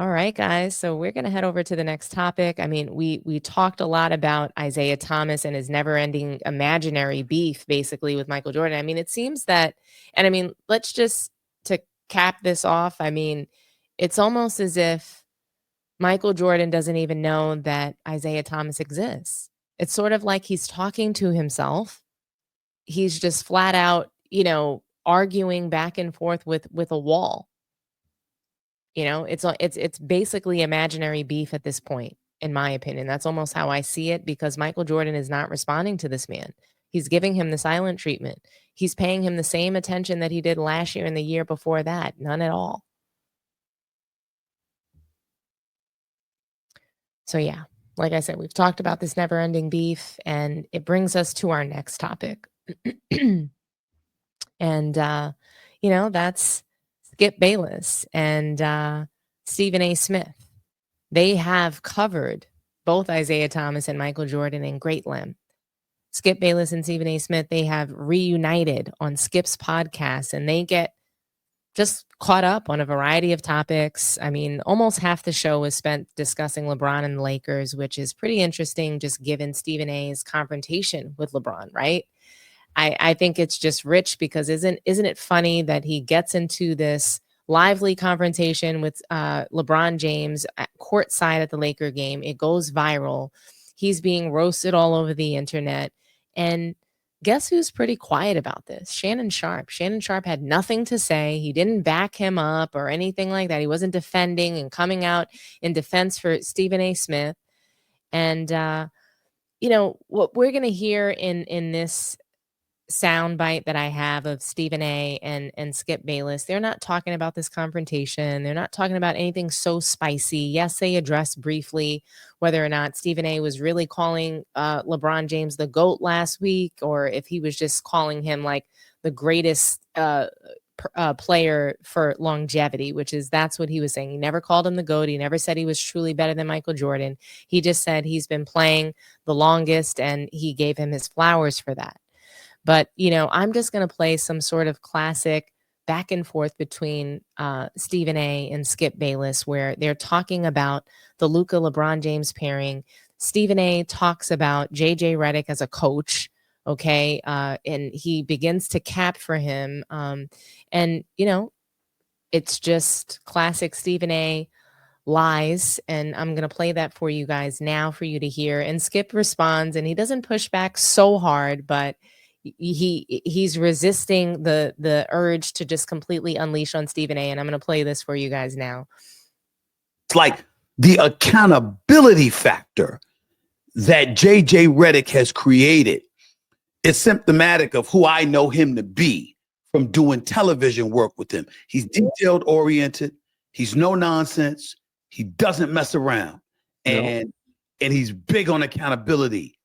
All right, guys. So we're going to head over to the next topic. I mean, we talked a lot about Isiah Thomas and his never-ending imaginary beef, basically, with Michael Jordan. I mean, it seems that, and I mean, let's just to cap this off. I mean, it's almost as if Michael Jordan doesn't even know that Isiah Thomas exists. It's sort of like he's talking to himself. He's just flat out, arguing back and forth with a wall. It's basically imaginary beef at this point, in my opinion. That's almost how I see it because Michael Jordan is not responding to this man. He's giving him the silent treatment. He's paying him the same attention that he did last year and the year before that. None at all. So yeah, like I said, we've talked about this never-ending beef, and it brings us to our next topic. And that's Skip Bayless and Stephen A. Smith. They have covered both Isiah Thomas and Michael Jordan in great length. Skip Bayless and Stephen A. Smith, they have reunited on Skip's podcast, and they get just caught up on a variety of topics. I mean, almost half the show was spent discussing LeBron and the Lakers, which is pretty interesting, just given Stephen A.'s confrontation with LeBron, right? I think it's just rich because isn't it funny that he gets into this lively confrontation with LeBron James at courtside at the Laker game. It goes viral. He's being roasted all over the internet. And guess who's pretty quiet about this? Shannon Sharpe. Shannon Sharpe had nothing to say. He didn't back him up or anything like that. He wasn't defending and coming out in defense for Stephen A. Smith. And, what we're going to hear in this soundbite that I have of Stephen A. and Skip Bayless, they're not talking about this confrontation. They're not talking about anything so spicy. Yes, they addressed briefly whether or not Stephen A. was really calling LeBron James the GOAT last week, or if he was just calling him like the greatest player for longevity, that's what he was saying. He never called him the GOAT. He never said he was truly better than Michael Jordan. He just said he's been playing the longest, and he gave him his flowers for that. But, I'm just going to play some sort of classic back and forth between Stephen A. and Skip Bayless, where they're talking about the Luka LeBron James pairing. Stephen A. talks about JJ Redick as a coach, okay? And he begins to cap for him. It's just classic Stephen A. lies, and I'm going to play that for you guys now for you to hear. And Skip responds, and he doesn't push back so hard, but he's resisting the urge to just completely unleash on Stephen A. And I'm going to play this for you guys now. It's like the accountability factor that JJ Redick has created is symptomatic of who I know him to be from doing television work with him. He's detailed oriented. He's no nonsense. He doesn't mess around. And he's big on accountability.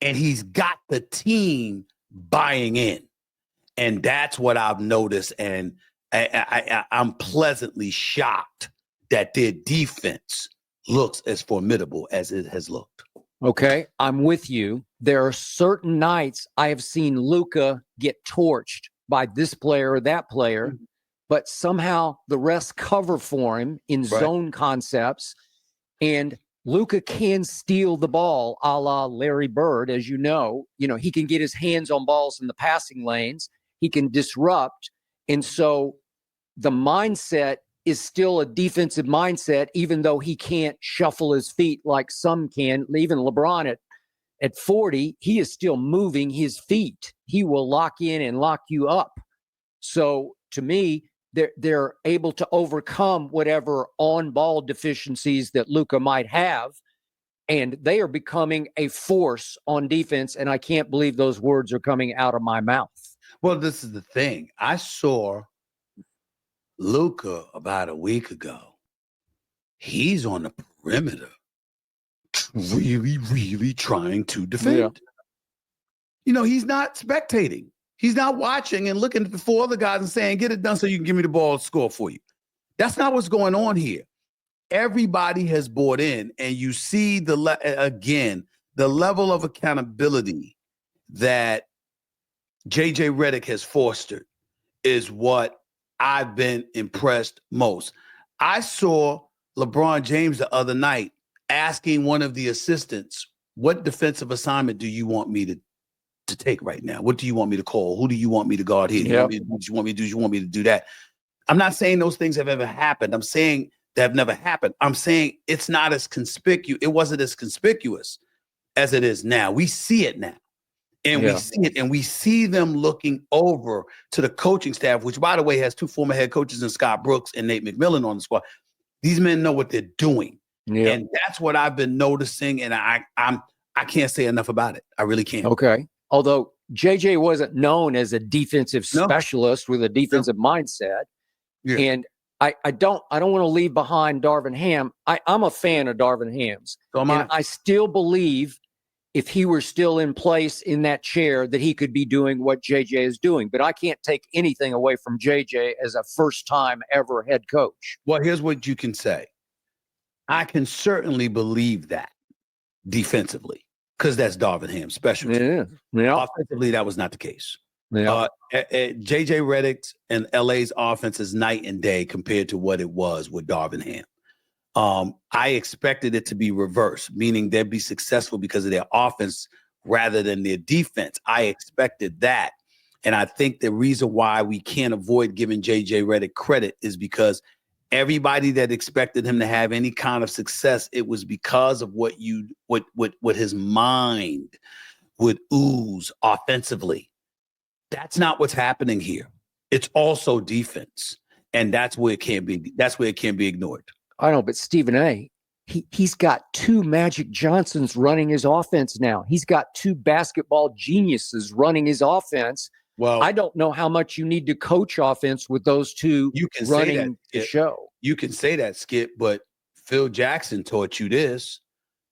And he's got the team buying in. And that's what I've noticed. And I'm pleasantly shocked that their defense looks as formidable as it has looked. Okay, I'm with you. There are certain nights I have seen Luka get torched by this player or that player, but somehow the rest cover for him in zone concepts. And Luka can steal the ball a la Larry Bird, as you know. He can get his hands on balls in the passing lanes. He can disrupt. And so the mindset is still a defensive mindset, even though he can't shuffle his feet like some can. Even LeBron at 40, he is still moving his feet. He will lock in and lock you up. So to me, they're able to overcome whatever on-ball deficiencies that Luka might have, and they are becoming a force on defense, and I can't believe those words are coming out of my mouth. Well, this is the thing. I saw Luka about a week ago. He's on the perimeter really, really trying to defend. He's not spectating. He's not watching and looking at the four other guys and saying, get it done so you can give me the ball and score for you. That's not what's going on here. Everybody has bought in, and you see the level of accountability that JJ Redick has fostered is what I've been impressed most. I saw LeBron James the other night asking one of the assistants, what defensive assignment do you want me to take right now? What do you want me to call? Who do you want me to guard here? Yep. You want me to do that? I'm not saying those things have ever happened. I'm saying they have never happened. I'm saying it's not as conspicuous. It wasn't as conspicuous as it is now. We see it now. And we see it, and we see them looking over to the coaching staff, which, by the way, has 2 former head coaches in Scott Brooks and Nate McMillan on the squad. These men know what they're doing. Yeah. And that's what I've been noticing, and I can't say enough about it. I really can't. Okay. Although JJ wasn't known as a defensive specialist with a defensive mindset. Yeah. And I don't want to leave behind Darvin Ham. I'm a fan of Darvin Ham's. So and I still believe if he were still in place in that chair that he could be doing what JJ is doing. But I can't take anything away from JJ as a first-time ever head coach. Well, here's what you can say. I can certainly believe that defensively because that's Darvin Ham's specialty. Yeah. Offensively, that was not the case. Yeah. JJ Redick's and LA's offense is night and day compared to what it was with Darvin Ham. I expected it to be reversed, meaning they'd be successful because of their offense rather than their defense. I expected that. And I think the reason why we can't avoid giving JJ Redick credit is because everybody that expected him to have any kind of success, it was because of what his mind would ooze offensively. That's not what's happening here. It's also defense. And that's where it can't be ignored. I know, but Stephen A., he's got 2 Magic Johnsons running his offense now. He's got 2 basketball geniuses running his offense. Well, I don't know how much you need to coach offense with those 2 running the show. You can say that, Skip, but Phil Jackson taught you this.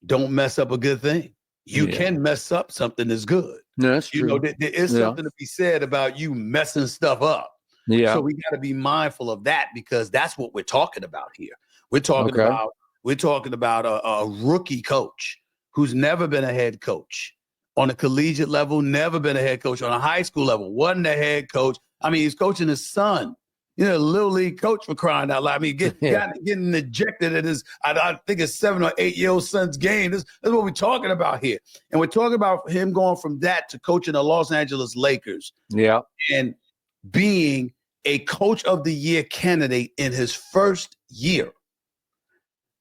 Don't mess up a good thing. You can mess up something that's good. No, that's true. You know, there is something to be said about you messing stuff up. Yeah. So we got to be mindful of that because that's what we're talking about here. We're talking about a rookie coach who's never been a head coach on a collegiate level, never been a head coach on a high school level, wasn't a head coach. I mean, he's coaching his son, little league coach for crying out loud. I mean, getting ejected at his, I think his 7 or 8 year old son's game. This is what we're talking about here. And we're talking about him going from that to coaching the Los Angeles Lakers. Yeah. And being a coach of the year candidate in his first year.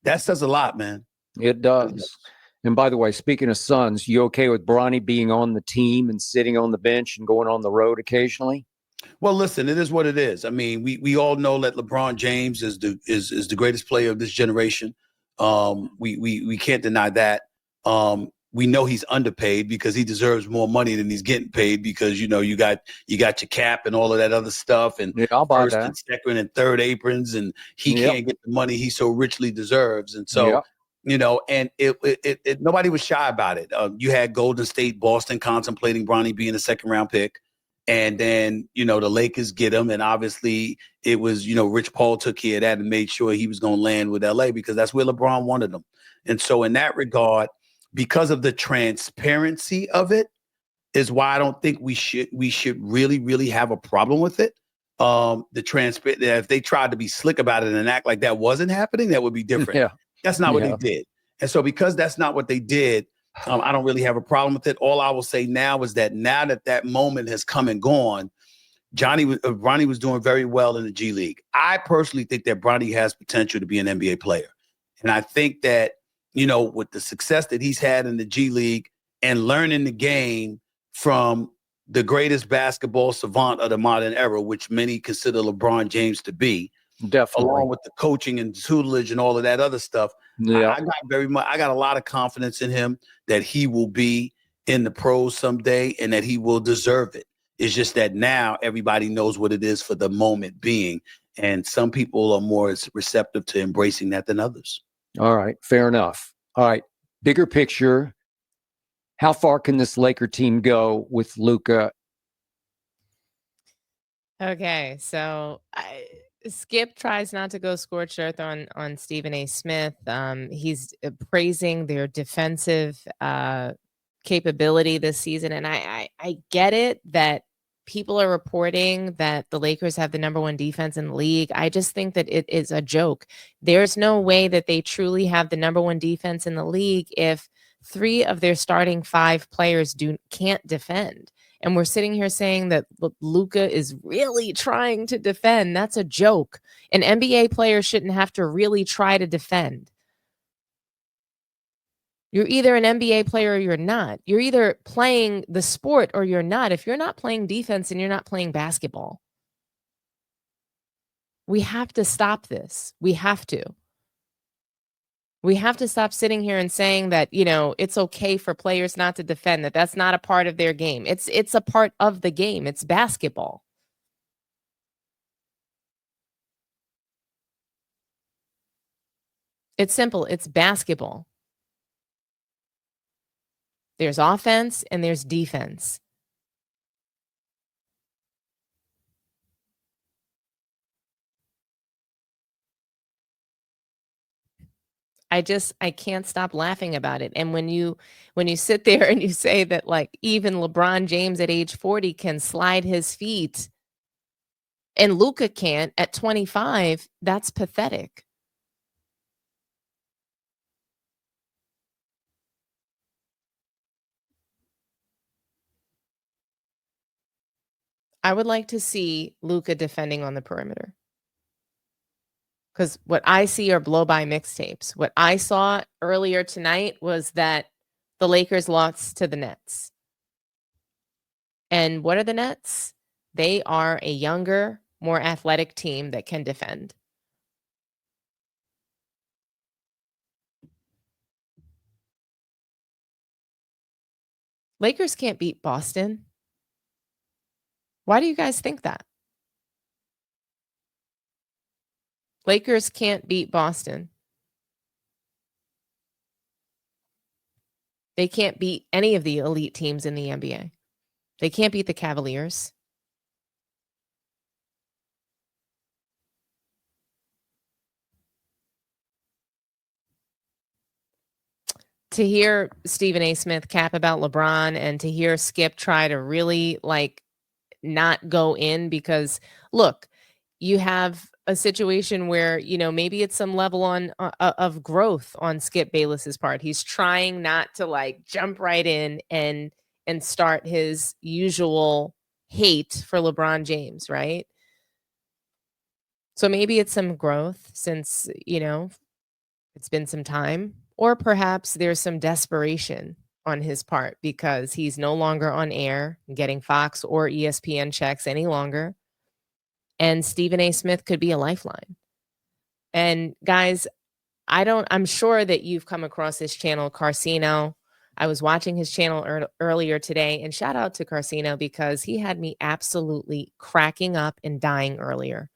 That says a lot, man. It does. And by the way, speaking of sons, you okay with Bronny being on the team and sitting on the bench and going on the road occasionally? Well, listen, it is what it is. I mean, we all know that LeBron James is the greatest player of this generation. We can't deny that. We know he's underpaid because he deserves more money than he's getting paid because, you got your cap and all of that other stuff and first and second and third aprons and he can't get the money he so richly deserves. And so, and it nobody was shy about it. You had Golden State, Boston contemplating Bronny being a 2nd round pick. And then, the Lakers get him. And obviously it was, Rich Paul took care of that and made sure he was going to land with LA because that's where LeBron wanted him. And so in that regard, because of the transparency of it is why I don't think we should really, really have a problem with it. If they tried to be slick about it and act like that wasn't happening, that would be different. Yeah. That's not what they did. And so because that's not what they did, I don't really have a problem with it. All I will say now is that now that moment has come and gone, Bronny was doing very well in the G League. I personally think that Bronny has potential to be an NBA player. And I think that, with the success that he's had in the G League and learning the game from the greatest basketball savant of the modern era, which many consider LeBron James to be, definitely, along with the coaching and tutelage and all of that other stuff. Yeah. I got a lot of confidence in him that he will be in the pros someday and that he will deserve it. It's just that now everybody knows what it is for the moment being. And some people are more receptive to embracing that than others. All right. Fair enough. All right. Bigger picture. How far can this Laker team go with Luka? Okay. So Skip tries not to go scorched earth on Stephen A. Smith. He's praising their defensive capability this season. And I get it that people are reporting that the Lakers have the #1 defense in the league. I just think that it is a joke. There's no way that they truly have the #1 defense in the league if 3 of their starting 5 players can't defend. And we're sitting here saying that Luka is really trying to defend. That's a joke. An NBA player shouldn't have to really try to defend. You're either an NBA player or you're not. You're either playing the sport or you're not. If you're not playing defense, and you're not playing basketball. We have to stop this. We have to. We have to stop sitting here and saying that, it's okay for players not to defend, that that's not a part of their game. It's a part of the game. It's basketball. It's simple. It's basketball. There's offense and there's defense. I can't stop laughing about it. And when you sit there and you say that, like, even LeBron James at age 40 can slide his feet and Luka can't at 25, that's pathetic. I would like to see Luka defending on the perimeter. Because what I see are blow-by mixtapes. What I saw earlier tonight was that the Lakers lost to the Nets. And what are the Nets? They are a younger, more athletic team that can defend. Lakers can't beat Boston. Why do you guys think that? Lakers can't beat Boston. They can't beat any of the elite teams in the NBA. They can't beat the Cavaliers. To hear Stephen A. Smith cap about LeBron and to hear Skip try to really, not go in, because look, you have a situation where, maybe it's some level of growth on Skip Bayless's part. He's trying not to jump right in and start his usual hate for LeBron James, right? So maybe it's some growth since, it's been some time, or perhaps there's some desperation on his part because he's no longer on air getting Fox or ESPN checks any longer. And Stephen A. Smith could be a lifeline. And guys, I'm sure that you've come across this channel, Carcino. I was watching his channel earlier today, and shout out to Carcino because he had me absolutely cracking up and dying earlier.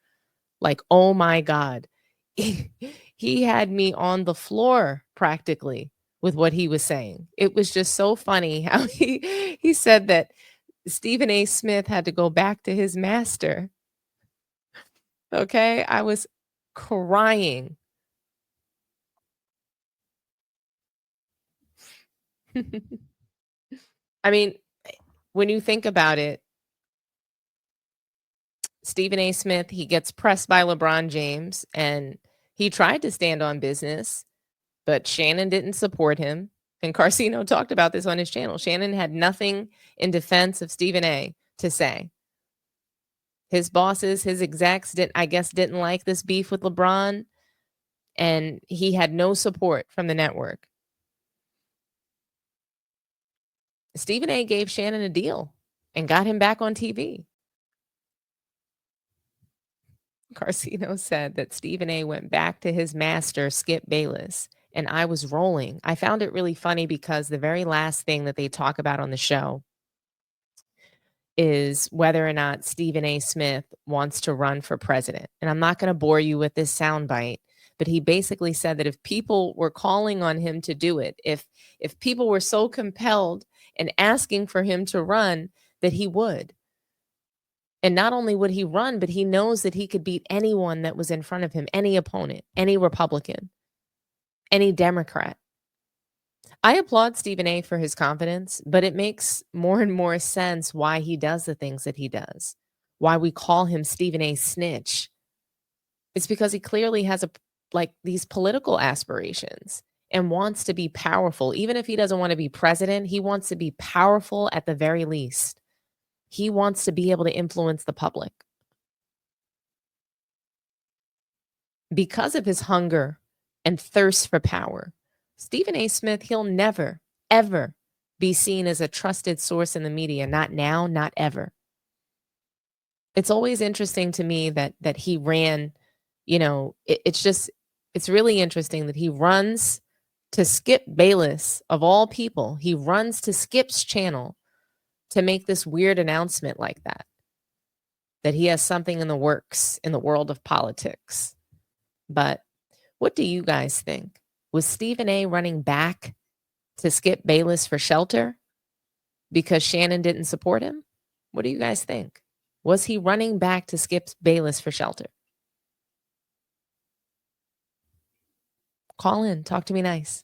Like, oh my God. He had me on the floor practically with what he was saying. It was just so funny how he said that Stephen A. Smith had to go back to his master. Okay, I was crying. I mean, when you think about it, Stephen A. Smith, he gets pressed by LeBron James, and he tried to stand on business, but Shannon didn't support him. And Carcino talked about this on his channel. Shannon had nothing in defense of Stephen A. to say. His bosses, his execs didn't like this beef with LeBron, and he had no support from the network. Stephen A. gave Shannon a deal and got him back on TV. Carcino said that Stephen A. went back to his master, Skip Bayless, and I was rolling. I found it really funny because the very last thing that they talk about on the show is whether or not Stephen A. Smith wants to run for president. And I'm not going to bore you with this soundbite, but he basically said that if people were calling on him to do it, if people were so compelled and asking for him to run, that he would. And not only would he run, but he knows that he could beat anyone that was in front of him, any opponent, any Republican, any Democrat. I applaud Stephen A for his confidence, but it makes more and more sense why he does the things that he does, why we call him Stephen A snitch. It's because he clearly has these political aspirations and wants to be powerful. Even if he doesn't want to be president, he wants to be powerful at the very least. He wants to be able to influence the public. Because of his hunger and thirst for power, Stephen A. Smith, he'll never, ever be seen as a trusted source in the media. Not now, not ever. It's always interesting to me that he ran, it's really interesting that he runs to Skip Bayless, of all people. He runs to Skip's channel to make this weird announcement like that he has something in the works in the world of politics. But what do you guys think? Was Stephen A running back to Skip Bayless for shelter because Shannon didn't support him? What do you guys think? Was he running back to Skip Bayless for shelter? Call in. Talk to me nice.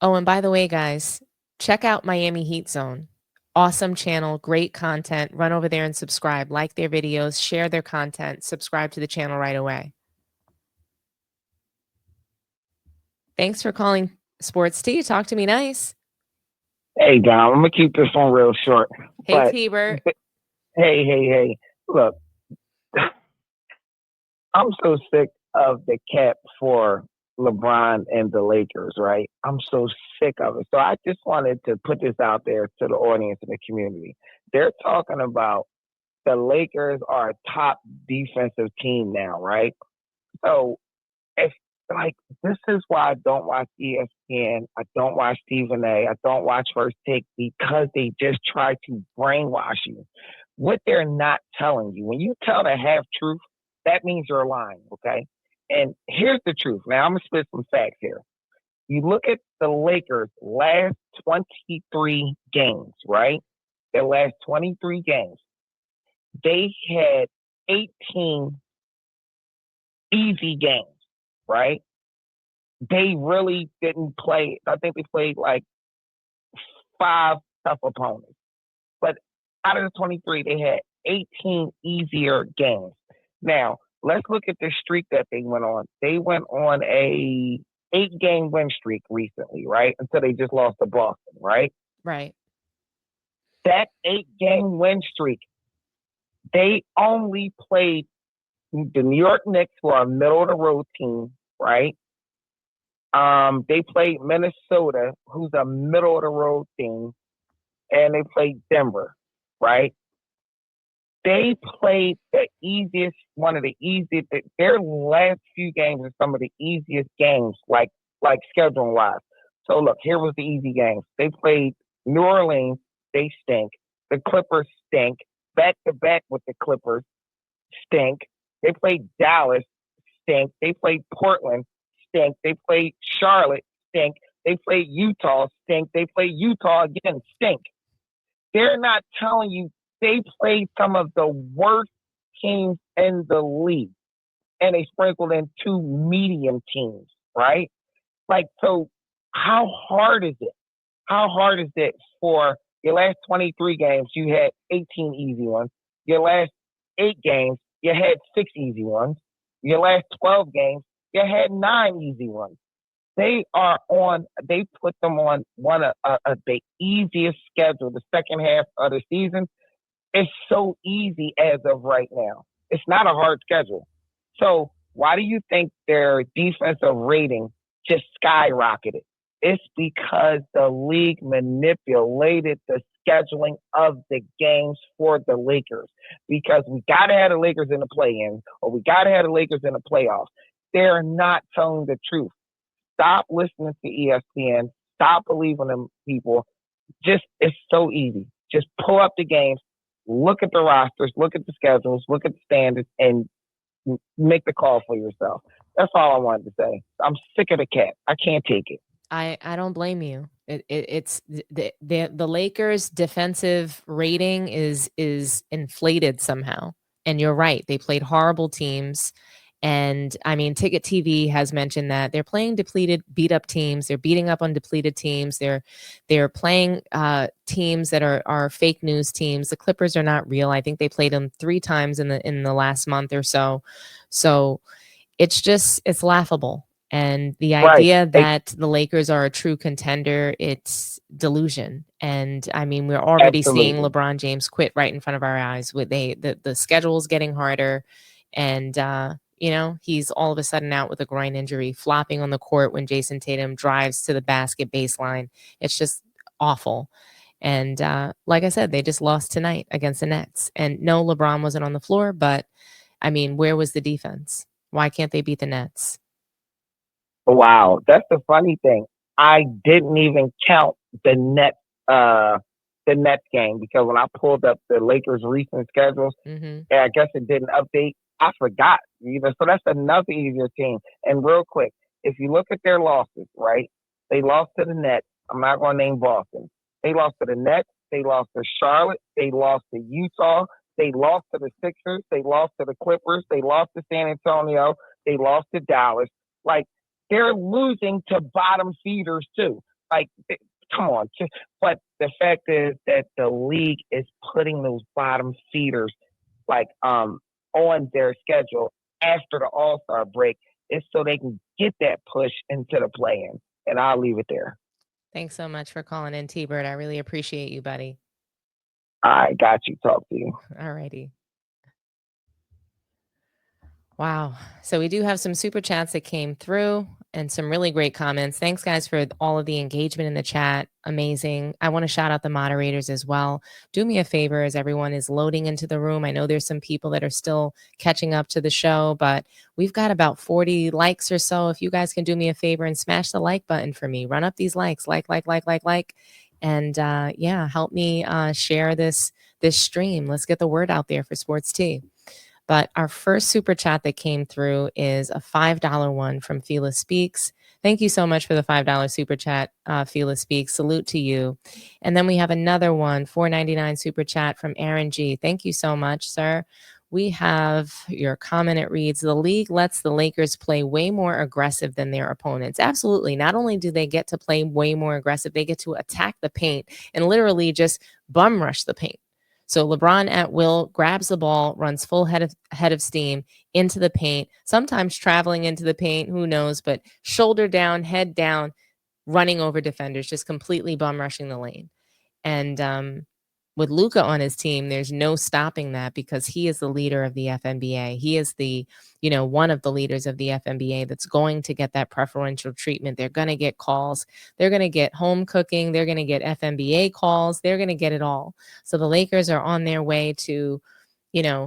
Oh, and by the way, guys, check out Miami Heat Zone. Awesome channel, great content. Run over there and subscribe. Like their videos, share their content, subscribe to the channel right away. Thanks for calling Sports Tea. Talk to me nice. Hey, Dom, I'm going to keep this one real short. Hey, T-Bert. Hey. Look, I'm so sick of the cap for LeBron and the Lakers, right? I'm so sick of it. So I just wanted to put this out there to the audience and the community. They're talking about the Lakers are a top defensive team now, right? So it's like, this is why I don't watch ESPN. I don't watch Stephen A. I don't watch First Take, because they just try to brainwash you. What they're not telling you, when you tell the half truth, that means you're lying, okay? And here's the truth. Now, I'm going to spit some facts here. You look at the Lakers' last 23 games, right? Their last 23 games. They had 18 easy games, right? They really didn't play. I think they played like 5 tough opponents. But out of the 23, they had 18 easier games. Now, let's look at the streak that they went on. They went on a 8-game win streak recently, right? Until they just lost to Boston, right? Right. That 8-game win streak, they only played the New York Knicks, who are a middle-of-the-road team, right? They played Minnesota, who's a middle-of-the-road team, and they played Denver, right? They played one of the easiest. Their last few games are some of the easiest games, like scheduling wise. So look, here was the easy games. They played New Orleans, they stink. The Clippers stink. Back to back with the Clippers, stink. They played Dallas, stink. They played Portland, stink. They played Charlotte, stink. They played Utah, stink. They played Utah again, stink. They're not telling you they played some of the worst teams in the league, and they sprinkled in 2 medium teams, right? Like, so how hard is it? How hard is it for your last 23 games, you had 18 easy ones. Your last 8 games, you had 6 easy ones. Your last 12 games, you had 9 easy ones. They put them on one of the easiest schedule, the second half of the season. It's so easy as of right now. It's not a hard schedule. So why do you think their defensive rating just skyrocketed? It's because the league manipulated the scheduling of the games for the Lakers. Because we got to have the Lakers in the play-in, or we got to have the Lakers in the playoffs. They're not telling the truth. Stop listening to ESPN. Stop believing in people. It's so easy. Just pull up the games, look at the rosters, look at the schedules, look at the standards, and make the call for yourself. That's all I wanted to say. I'm sick of the cap. I can't take it. I don't blame you. It's the Lakers' defensive rating is inflated somehow. And you're right. They played horrible teams. And I mean, Ticket TV has mentioned that they're playing depleted, beat up teams. They're beating up on depleted teams. They're playing teams that are fake news teams. The Clippers are not real. I think they played them 3 times in the last month or so. So it's laughable. And the idea that the Lakers are a true contender, it's delusion. And I mean, we're already seeing LeBron James quit right in front of our eyes. With the schedule's getting harder, and he's all of a sudden out with a groin injury, flopping on the court when Jason Tatum drives to the basket baseline. It's just awful. And like I said, they just lost tonight against the Nets. And no, LeBron wasn't on the floor, but I mean, where was the defense? Why can't they beat the Nets? Wow, that's the funny thing. I didn't even count the Nets game, because when I pulled up the Lakers' recent schedules, and I guess it didn't update. I forgot. So that's another easier team. And real quick, if you look at their losses, right? They lost to the Nets. I'm not going to name Boston. They lost to the Nets. They lost to Charlotte. They lost to Utah. They lost to the Sixers. They lost to the Clippers. They lost to San Antonio. They lost to Dallas. Like, they're losing to bottom feeders too. Like, come on. But the fact is that the league is putting those bottom feeders on their schedule after the All-Star break, is so they can get that push into the play-in. And I'll leave it there. Thanks so much for calling in, T-Bird. I really appreciate you, buddy. I got you. Talk to you. All righty. Wow. So we do have some super chats that came through and some really great comments. Thanks, guys, for all of the engagement in the chat. Amazing. I want to shout out the moderators as well. Do me a favor as everyone is loading into the room. I know there's some people that are still catching up to the show, but we've got about 40 likes or so. If you guys can do me a favor and smash the like button for me, run up these likes, like. And help me share this stream. Let's get the word out there for Sports Tea. But our first super chat that came through is a $5 one from Fila Speaks. Thank you so much for the $5 super chat, Fila Speaks. Salute to you. And then we have another one, $4.99 super chat from Aaron G. Thank you so much, sir. We have your comment. It reads, the league lets the Lakers play way more aggressive than their opponents. Absolutely. Not only do they get to play way more aggressive, they get to attack the paint and literally just bum rush the paint. So LeBron at will grabs the ball, runs full head of steam into the paint, sometimes traveling into the paint, who knows, but shoulder down, head down, running over defenders, just completely bum rushing the lane. And with Luka on his team, there's no stopping that, because he is the leader of the FNBA. He is one of the leaders of the FNBA that's going to get that preferential treatment. They're going to get calls. They're going to get home cooking. They're going to get FNBA calls. They're going to get it all. So the Lakers are on their way to,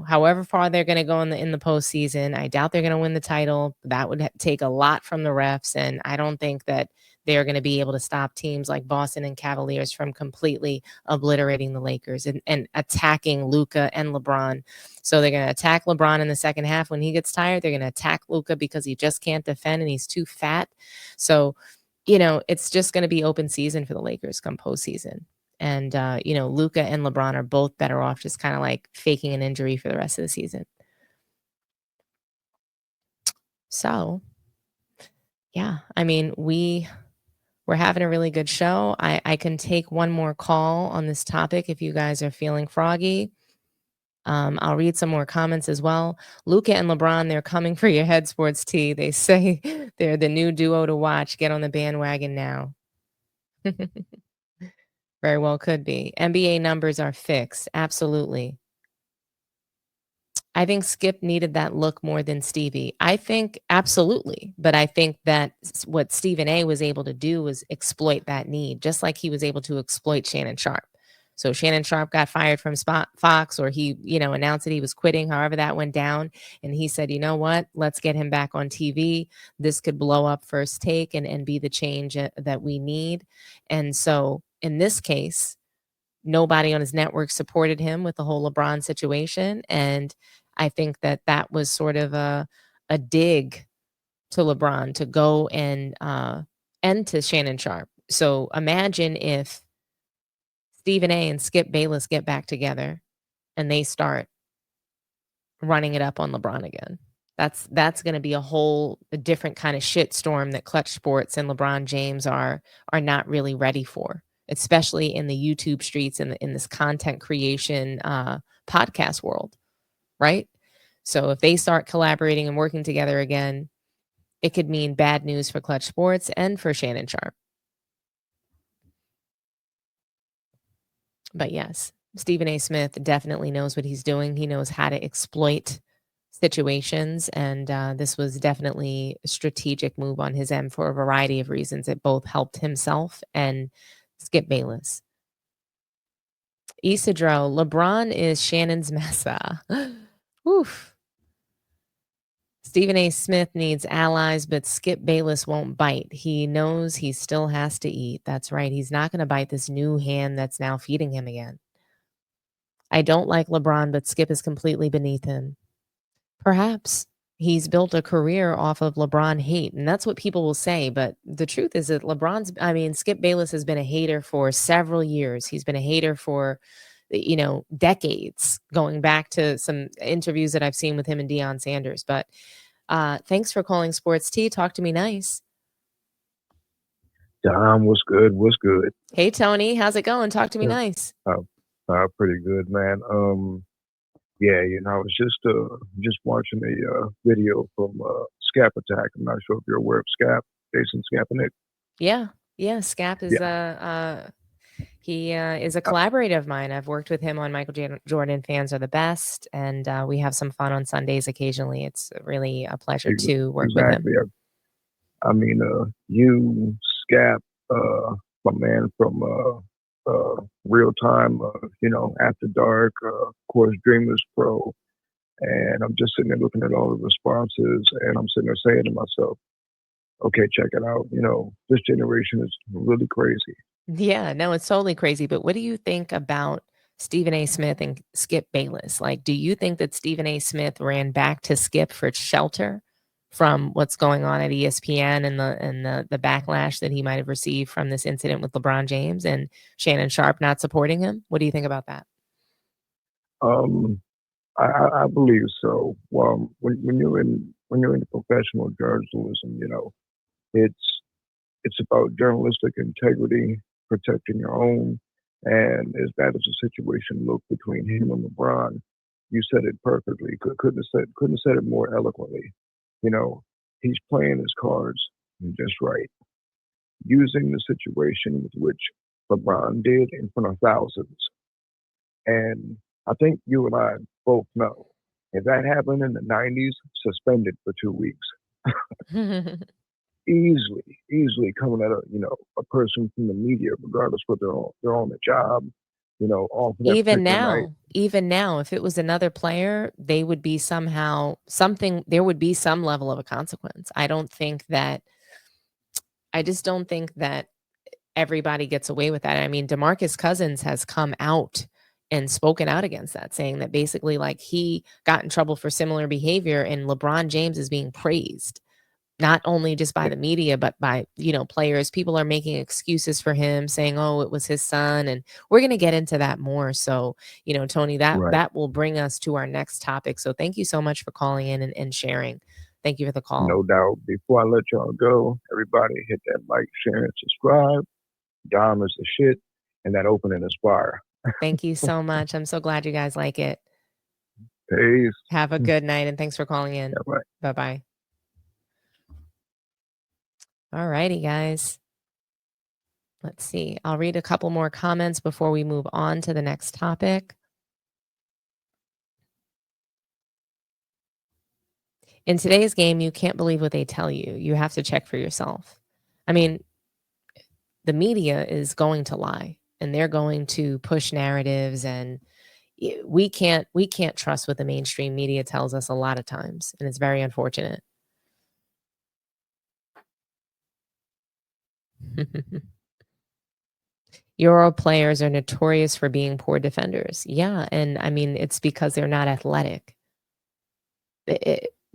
however far they're going to go in the postseason. I doubt they're going to win the title. That would take a lot from the refs, and I don't think that they're going to be able to stop teams like Boston and Cavaliers from completely obliterating the Lakers and attacking Luka and LeBron. So they're going to attack LeBron in the second half when he gets tired. They're going to attack Luka because he just can't defend and he's too fat. So, it's just going to be open season for the Lakers come postseason. And, Luka and LeBron are both better off just kind of like faking an injury for the rest of the season. So, yeah, I mean, we're having a really good show. I can take one more call on this topic if you guys are feeling froggy. I'll read some more comments as well. Luka and LeBron, they're coming for your head, Sports Tea. They say they're the new duo to watch. Get on the bandwagon now. Very well could be. NBA numbers are fixed. Absolutely. I think Skip needed that look more than Stevie. I think absolutely. But I think that what Stephen A was able to do was exploit that need, just like he was able to exploit Shannon Sharp. So Shannon Sharp got fired from Fox, or he, announced that he was quitting, however that went down. And he said, you know what, let's get him back on TV. This could blow up First Take and be the change that we need. And so in this case, nobody on his network supported him with the whole LeBron situation. And I think that was sort of a dig to LeBron to go and to Shannon Sharp. So imagine if Stephen A and Skip Bayless get back together and they start running it up on LeBron again. That's going to be a different kind of shitstorm that Clutch Sports and LeBron James are not really ready for, especially in the YouTube streets and in this content creation podcast world, right? So if they start collaborating and working together again, it could mean bad news for Clutch Sports and for Shannon Sharp. But yes, Stephen A. Smith definitely knows what he's doing. He knows how to exploit situations, and this was definitely a strategic move on his end for a variety of reasons. It both helped himself and Skip Bayless. Isidro, LeBron is Shannon's mesa. Oof. Stephen A. Smith needs allies, but Skip Bayless won't bite. He knows he still has to eat. That's right. He's not going to bite this new hand that's now feeding him again. I don't like LeBron, but Skip is completely beneath him. Perhaps he's built a career off of LeBron hate, and that's what people will say. But the truth is that Skip Bayless has been a hater for several years. He's been a hater for, decades, going back to some interviews that I've seen with him and Deion Sanders. But thanks for calling Sports Tea. Talk to me nice. Dom, what's good? What's good? Hey, Tony. How's it going? Talk to me nice. Pretty good, man. Yeah, I was just watching a video from Scap Attack. I'm not sure if you're aware of Scap, Jason Skapanik. Yeah. Scap is he is a collaborator of mine. I've worked with him on Michael Jordan Fans Are the Best, and we have some fun on Sundays occasionally. It's really a pleasure to work with him. I mean, you, Scap, my man from Real Time, After Dark, of course, Dreamers Pro. And I'm just sitting there looking at all the responses, and I'm sitting there saying to myself, okay, check it out. This generation is really crazy. Yeah, no, it's totally crazy. But what do you think about Stephen A. Smith and Skip Bayless? Like, do you think that Stephen A. Smith ran back to Skip for shelter from what's going on at ESPN and the backlash that he might have received from this incident with LeBron James and Shannon Sharp not supporting him? What do you think about that? I believe so. Well, when you're in professional journalism, it's about journalistic integrity, protecting your own. And as bad as the situation looked between him and LeBron, you said it perfectly. Couldn't have said it more eloquently. He's playing his cards just right, using the situation with which LeBron did in front of thousands. And I think you and I both know if that happened in the 90s, suspended for 2 weeks. Easily coming at a person from the media, regardless whether they're on the job, all for that even night. now, if it was another player, they would be there would be some level of a consequence. I just don't think that everybody gets away with that. I mean, DeMarcus Cousins has come out and spoken out against that, saying that basically like he got in trouble for similar behavior, and LeBron James is being praised. Not only just by the media, but by, players. People are making excuses for him, saying, oh, it was his son. And we're going to get into that more. So, Tony, that will bring us to our next topic. So thank you so much for calling in and sharing. Thank you for the call. No doubt. Before I let y'all go, everybody hit that like, share, and subscribe. Dom is the shit. And that open and aspire. Thank you so much. I'm so glad you guys like it. Peace. Have a good night. And thanks for calling in. Yeah, right. Bye-bye. All righty, guys. Let's see. I'll read a couple more comments before we move on to the next topic. In today's game, you can't believe what they tell you. You have to check for yourself. I mean, the media is going to lie, and they're going to push narratives, and we can't trust what the mainstream media tells us a lot of times, and it's very unfortunate. Euro players are notorious for being poor defenders. Yeah, and I mean, it's because they're not athletic.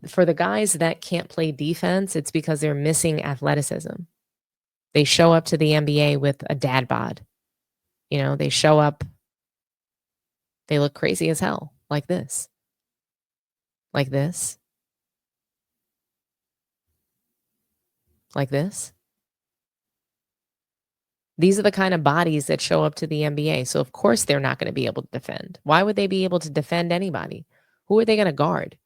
For the guys that can't play defense, it's because they're missing athleticism. They show up to the NBA with a dad bod. They show up, they look crazy as hell, like this. Like this. like this. These are the kind of bodies that show up to the NBA. So, of course, they're not going to be able to defend. Why would they be able to defend anybody? Who are they going to guard?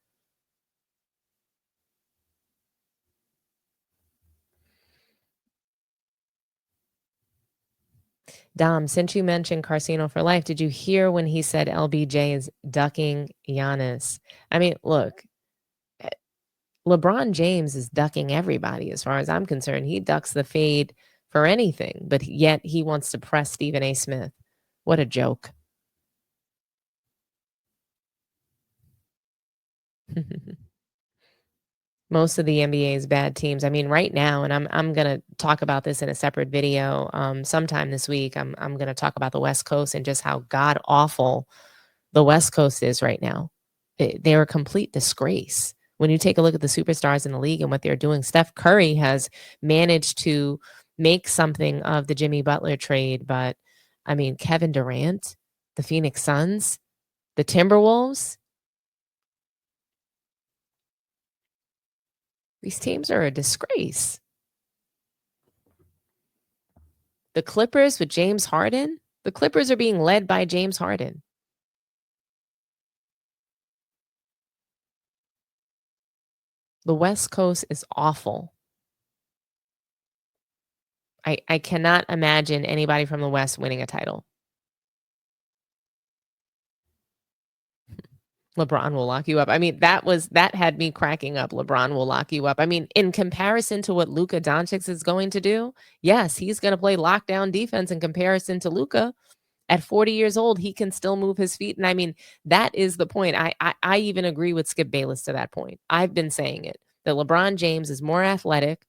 Dom, since you mentioned Carcino for life, did you hear when he said LBJ is ducking Giannis? I mean, look, LeBron James is ducking everybody as far as I'm concerned. He ducks the fade for anything, but yet he wants to press Stephen A. Smith. What a joke. Most of the NBA's bad teams. I mean, right now, and I'm gonna talk about this in a separate video sometime this week. I'm gonna talk about the West Coast and just how god awful the West Coast is right now. They're a complete disgrace. When you take a look at the superstars in the league and what they're doing, Steph Curry has managed to make something of the Jimmy Butler trade, but I mean, Kevin Durant, the Phoenix Suns, the Timberwolves, these teams are a disgrace. The Clippers with James Harden, the Clippers are being led by James Harden. The West Coast is awful. I cannot imagine anybody from the West winning a title. LeBron will lock you up. I mean, that had me cracking up. LeBron will lock you up. I mean, in comparison to what Luka Doncic is going to do, yes, he's going to play lockdown defense in comparison to Luka. At 40 years old, he can still move his feet. And I mean, that is the point. I even agree with Skip Bayless to that point. I've been saying it, that LeBron James is more athletic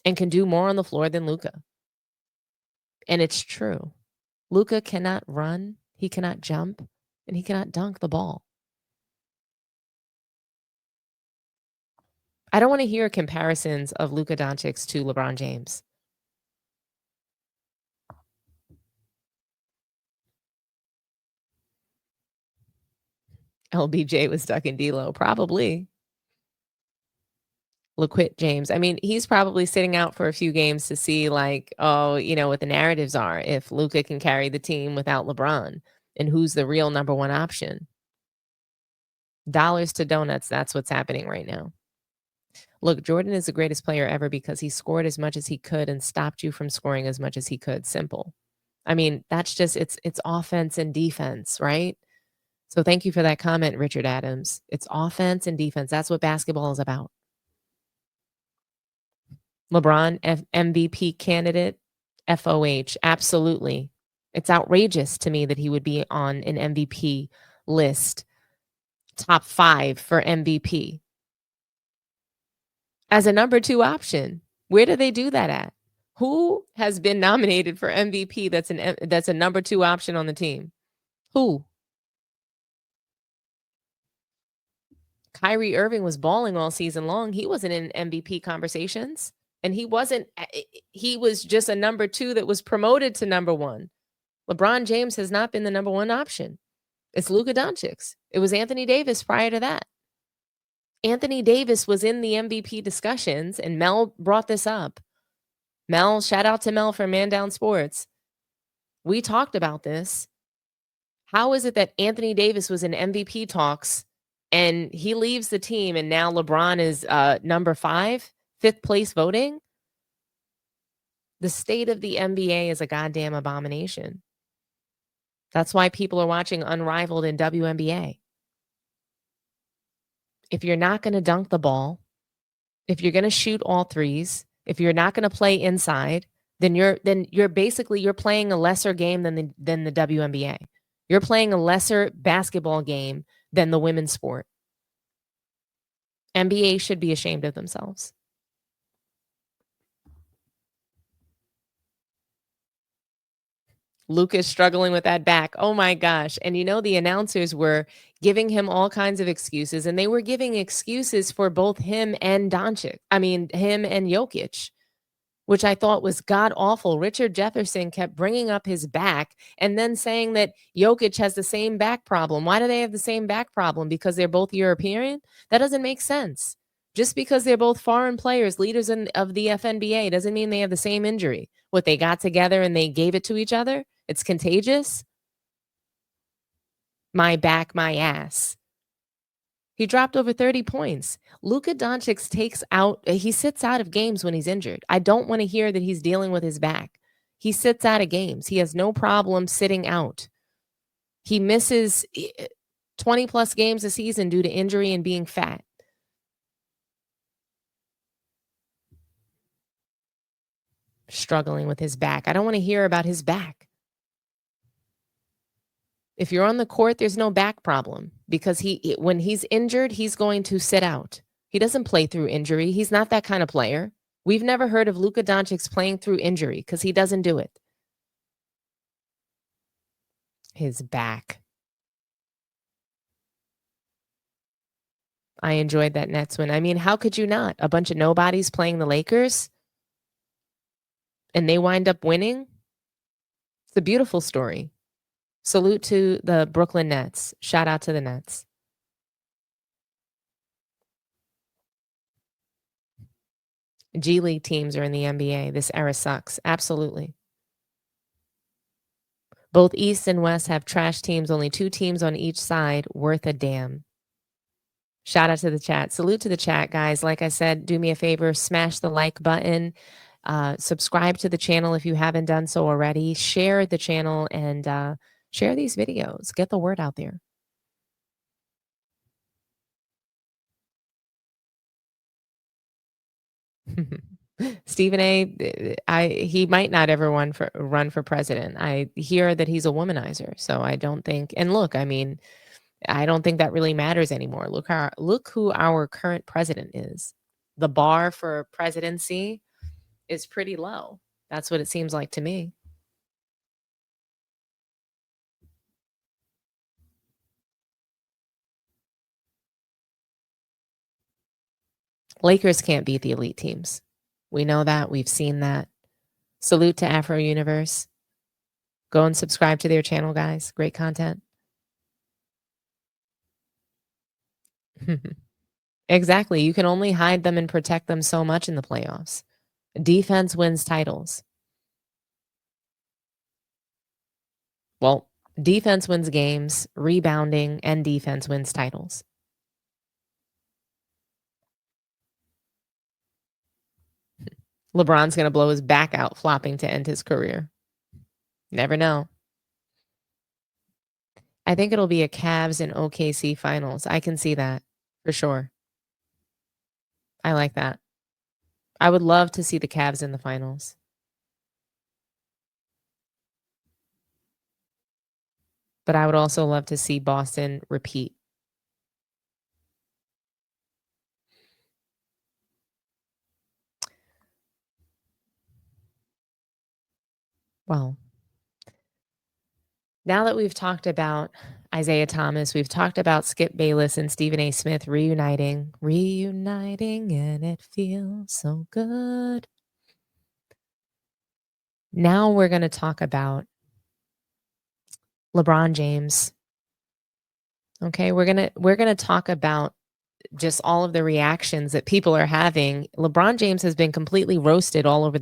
and can do more on the floor than Luka. And it's true. Luka cannot run, he cannot jump, and he cannot dunk the ball. I don't want to hear comparisons of Luka Doncic to LeBron James. LBJ was stuck in D-Lo, probably. LaQuit James. I mean, he's probably sitting out for a few games to see, like, oh, you know, what the narratives are. If Luka can carry the team without LeBron, and who's the real number one option. Dollars to donuts. That's what's happening right now. Look, Jordan is the greatest player ever because he scored as much as he could and stopped you from scoring as much as he could. Simple. I mean, that's just, it's offense and defense, right? So thank you for that comment, Richard Adams. It's offense and defense. That's what basketball is about. LeBron, MVP candidate, FOH. Absolutely. It's outrageous to me that he would be on an MVP list, top 5 for MVP. As a number 2 option. Where do they do that at? Who has been nominated for MVP that's a number 2 option on the team? Who? Kyrie Irving was balling all season long. He wasn't in MVP conversations. And he was just a number 2 that was promoted to number 1. LeBron James has not been the number 1 option. It's Luka Doncic. It was Anthony Davis prior to that. Anthony Davis was in the MVP discussions, and Mel brought this up. Mel, shout out to Mel from Man Down Sports. We talked about this. How is it that Anthony Davis was in MVP talks and he leaves the team and now LeBron is number 5, 5th place voting? The state of the NBA is a goddamn abomination. That's why people are watching Unrivaled in WNBA. If you're not going to dunk the ball, if you're going to shoot all threes, if you're not going to play inside, then you're basically playing a lesser game than the WNBA. You're playing a lesser basketball game than the women's sport. NBA should be ashamed of themselves. Luka's struggling with that back. Oh my gosh. And you know, the announcers were giving him all kinds of excuses, and they were giving excuses for both him and Doncic. I mean, him and Jokic, which I thought was god awful. Richard Jefferson kept bringing up his back and then saying that Jokic has the same back problem. Why do they have the same back problem? Because they're both European? That doesn't make sense. Just because they're both foreign players, leaders of the FNBA, doesn't mean they have the same injury. What, they got together and they gave it to each other? It's contagious? My back, my ass. He dropped over 30 points. Luka Doncic he sits out of games when he's injured. I don't want to hear that he's dealing with his back. He sits out of games. He has no problem sitting out. He misses 20 plus games a season due to injury and being fat. Struggling with his back. I don't want to hear about his back. If you're on the court, there's no back problem because when he's injured, he's going to sit out. He doesn't play through injury. He's not that kind of player. We've never heard of Luka Doncic playing through injury because he doesn't do it. His back. I enjoyed that Nets win. I mean, how could you not? A bunch of nobodies playing the Lakers and they wind up winning. It's a beautiful story. Salute to the Brooklyn Nets. Shout out to the Nets. G League teams are in the NBA. This era sucks. Absolutely. Both East and West have trash teams. Only 2 teams on each side. Worth a damn. Shout out to the chat. Salute to the chat, guys. Like I said, do me a favor. Smash the like button. Subscribe to the channel if you haven't done so already. Share the channel and share these videos. Get the word out there. Stephen A, he might not ever run for president. I hear that he's a womanizer, so I don't think. And look, I mean, I don't think that really matters anymore. Look who our current president is. The bar for presidency is pretty low. That's what it seems like to me. Lakers can't beat the elite teams. We know that. We've seen that. Salute to Afro Universe. Go and subscribe to their channel, guys. Great content. Exactly. You can only hide them and protect them so much in the playoffs. Defense wins titles. Well, defense wins games, rebounding, and defense wins titles. LeBron's going to blow his back out flopping to end his career. Never know. I think it'll be a Cavs and OKC finals. I can see that for sure. I like that. I would love to see the Cavs in the finals. But I would also love to see Boston repeat. Well, now that we've talked about Isiah Thomas, we've talked about Skip Bayless and Stephen A. Smith reuniting, and it feels so good. Now we're going to talk about LeBron James. Okay, we're going to talk about just all of the reactions that people are having. LeBron James has been completely roasted all over the